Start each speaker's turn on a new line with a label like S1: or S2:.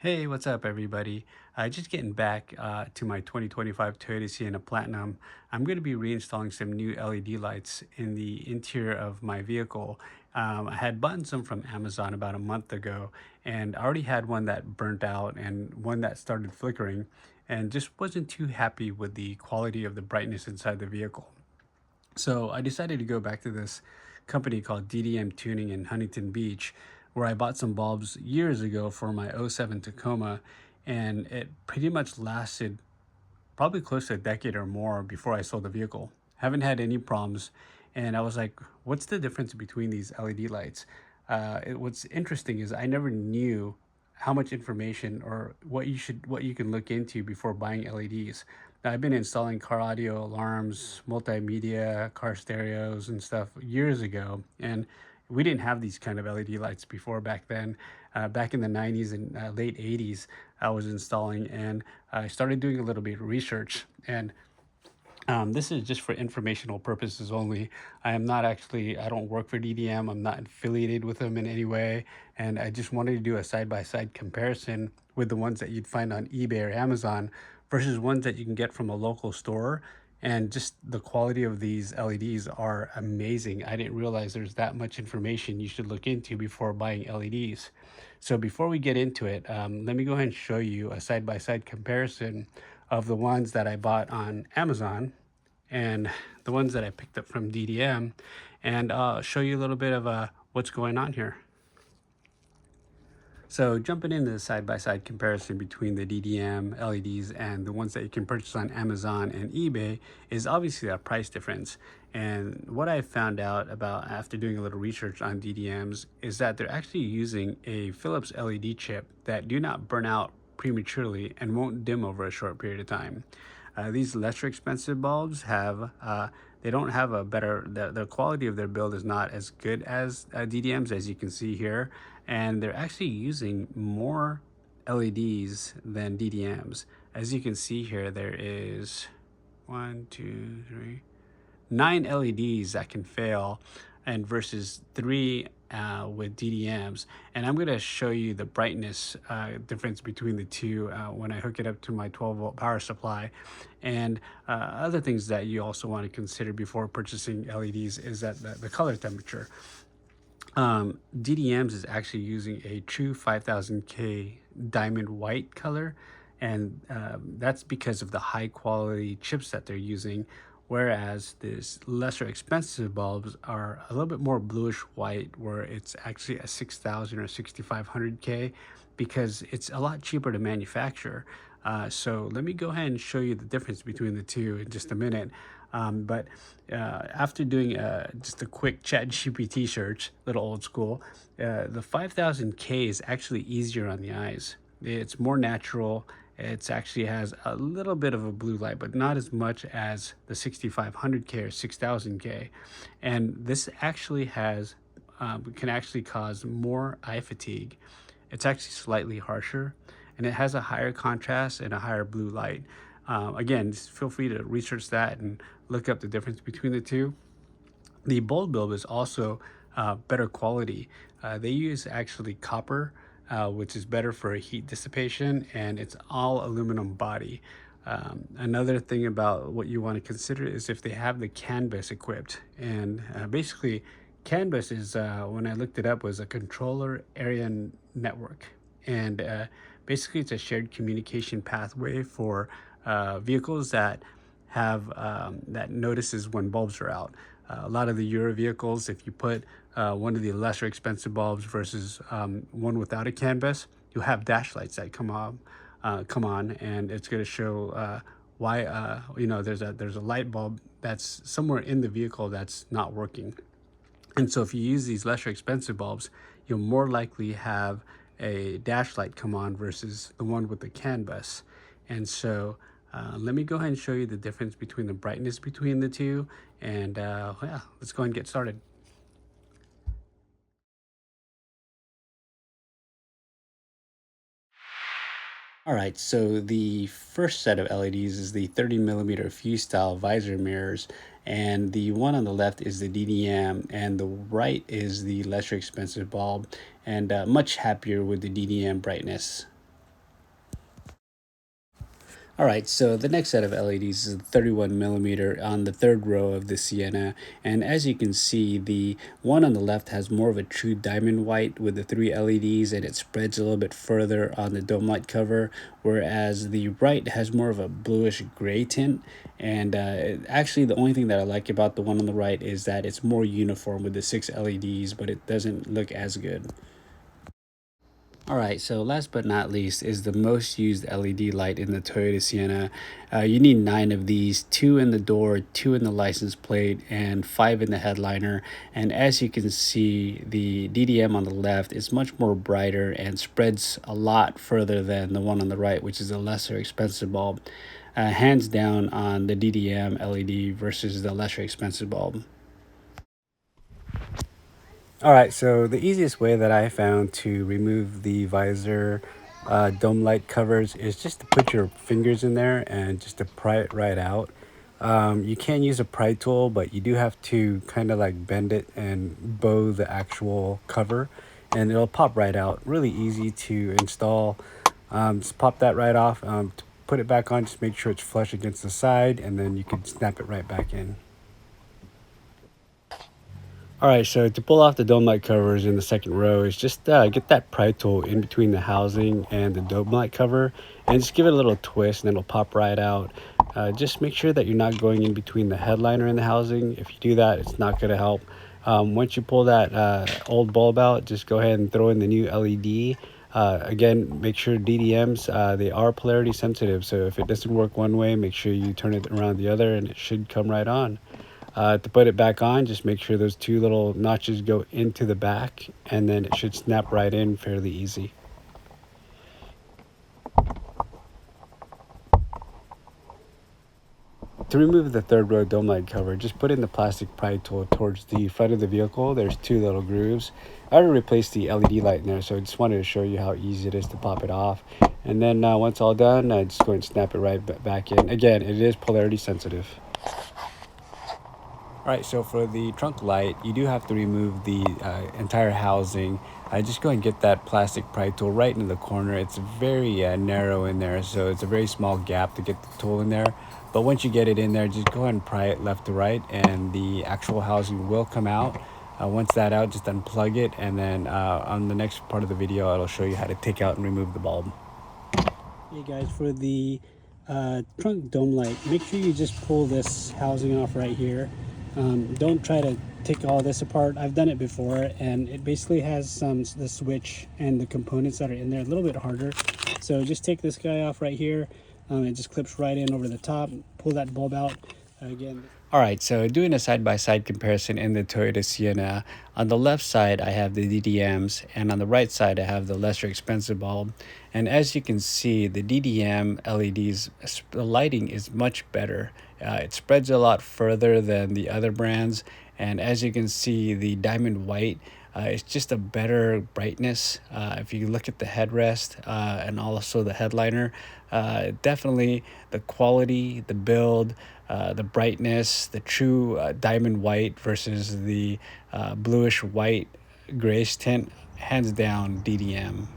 S1: Hey, what's up, everybody? Just getting back to my 2025 Toyota Sienna Platinum. I'm going to be reinstalling some new LED lights in the interior of my vehicle. I had bought some from Amazon about a month ago, and I already had one that burnt out and one that started flickering, and just wasn't too happy with the quality of the brightness inside the vehicle. So I decided to go back to this company called DDM Tuning in Huntington Beach, where I bought some bulbs years ago for my '07 Tacoma, and it pretty much lasted probably close to a decade or more before I sold the vehicle. Haven't had any problems, and I was like, "What's the difference between these LED lights?" What's interesting is I never knew how much information or what you can look into before buying LEDs. Now, I've been installing car audio alarms, multimedia, car stereos, and stuff years ago, and we didn't have these kind of LED lights before back then. Back in the 90s and late 80s, I was installing, and I started doing a little bit of research. And this is just for informational purposes only. I don't work for DDM. I'm not affiliated with them in any way. And I just wanted to do a side by side comparison with the ones that you'd find on eBay or Amazon versus ones that you can get from a local store. And just the quality of these LEDs are amazing. I didn't realize there's that much information you should look into before buying LEDs. So before we get into it, let me go ahead and show you a side by side comparison of the ones that I bought on Amazon and the ones that I picked up from DDM, and show you a little bit of what's going on here. So jumping into the side-by-side comparison between the DDM LEDs and the ones that you can purchase on Amazon and eBay is obviously a price difference. And what I found out about after doing a little research on DDMs is that they're actually using a Phillips LED chip that do not burn out prematurely and won't dim over a short period of time. These lesser expensive bulbs have they don't have a better the quality of their build is not as good as DDMs, as you can see here, and they're actually using more LEDs than DDMs. As you can see here, there is one, two, three, 9 LEDs that can fail, and versus 3 with DDMs. And I'm going to show you the brightness difference between the two when I hook it up to my 12-volt power supply. And other things that you also want to consider before purchasing LEDs is that the color temperature. DDMs is actually using a true 5000K diamond white color, and that's because of the high quality chips that they're using. Whereas these lesser expensive bulbs are a little bit more bluish white, where it's actually a 6000 or 6500K because it's a lot cheaper to manufacture. So let me go ahead and show you the difference between the two in just a minute. But after doing just a quick chat GPT search, little old school, the 5000K is actually easier on the eyes. It's more natural. It actually has a little bit of a blue light, but not as much as the 6500K or 6000K. And this actually can actually cause more eye fatigue. It's actually slightly harsher, and it has a higher contrast and a higher blue light. Again, just feel free to research that and look up the difference between the two. The bulb build is also better quality. They use actually copper, which is better for heat dissipation, and it's all aluminum body. Another thing about what you want to consider is if they have the CANBUS equipped. And basically, CANBUS is, when I looked it up, was a controller area network. And basically, it's a shared communication pathway for vehicles that have that notices when bulbs are out. A lot of the Euro vehicles, if you put one of the lesser expensive bulbs versus one without a CANBUS, you have dash lights that come on, and it's going to show why there's a light bulb that's somewhere in the vehicle that's not working. And so if you use these lesser expensive bulbs, you'll more likely have a dash light come on versus the one with the CANBUS. And so let me go ahead and show you the difference between the brightness between the two. And yeah, let's go ahead and get started. All right, so the first set of LEDs is the 30mm fuse style visor mirrors, and the one on the left is the DDM, and the right is the lesser expensive bulb, and much happier with the DDM brightness. All right, so the next set of LEDs is 31 millimeter on the third row of the Sienna. And as you can see, the one on the left has more of a true diamond white with the 3 LEDs, and it spreads a little bit further on the dome light cover, whereas the right has more of a bluish gray tint. And actually, the only thing that I like about the one on the right is that it's more uniform with the 6 LEDs, but it doesn't look as good. All right, so last but not least is the most used LED light in the Toyota Sienna. You need 9 of these, 2 in the door, 2 in the license plate, and 5 in the headliner. And as you can see, the DDM on the left is much more brighter and spreads a lot further than the one on the right, which is a lesser expensive bulb. Hands down on the DDM LED versus the lesser expensive bulb. All right, so the easiest way that I found to remove the visor dome light covers is just to put your fingers in there and just to pry it right out. You can use a pry tool, but you do have to kind of like bend it and bow the actual cover, and it'll pop right out. Really easy to install. Just pop that right off. To put it back on, just make sure it's flush against the side, and then you can snap it right back in. All right, so to pull off the dome light covers in the second row is just get that pry tool in between the housing and the dome light cover and just give it a little twist and it'll pop right out. Just make sure that you're not going in between the headliner and the housing. If you do that, it's not going to help. Once you pull that old bulb out, just go ahead and throw in the new LED. Again, make sure DDMs, they are polarity sensitive, so if it doesn't work one way, make sure you turn it around the other and it should come right on. To put it back on, just make sure those 2 little notches go into the back, and then it should snap right in fairly easy. To remove the third row dome light cover, just put in the plastic pry tool towards the front of the vehicle. There's 2 little grooves. I already replaced the LED light in there, so I just wanted to show you how easy it is to pop it off. And then once all done, just go and snap it right back in. Again, it is polarity sensitive. All right, so for the trunk light, you do have to remove the entire housing. Just go and get that plastic pry tool right into the corner. It's very narrow in there, so it's a very small gap to get the tool in there. But once you get it in there, just go ahead and pry it left to right, and the actual housing will come out. Once that's out, just unplug it, and then on the next part of the video, it'll show you how to take out and remove the bulb. Hey guys, for the trunk dome light, make sure you just pull this housing off right here. Don't try to take all this apart. I've done it before, and it basically has the switch and the components that are in there a little bit harder. So just take this guy off right here. It just clips right in over the top. Pull that bulb out again. All right, so doing a side-by-side comparison in the Toyota Sienna, on the left side I have the DDMs, and on the right side I have the lesser expensive bulb. And as you can see, the DDM LEDs, the lighting is much better. It spreads a lot further than the other brands, and as you can see, the diamond white, it's just a better brightness. If you look at the headrest and also the headliner, definitely the quality, the build, the brightness, the true diamond white versus the bluish white grayish tint, hands down DDM.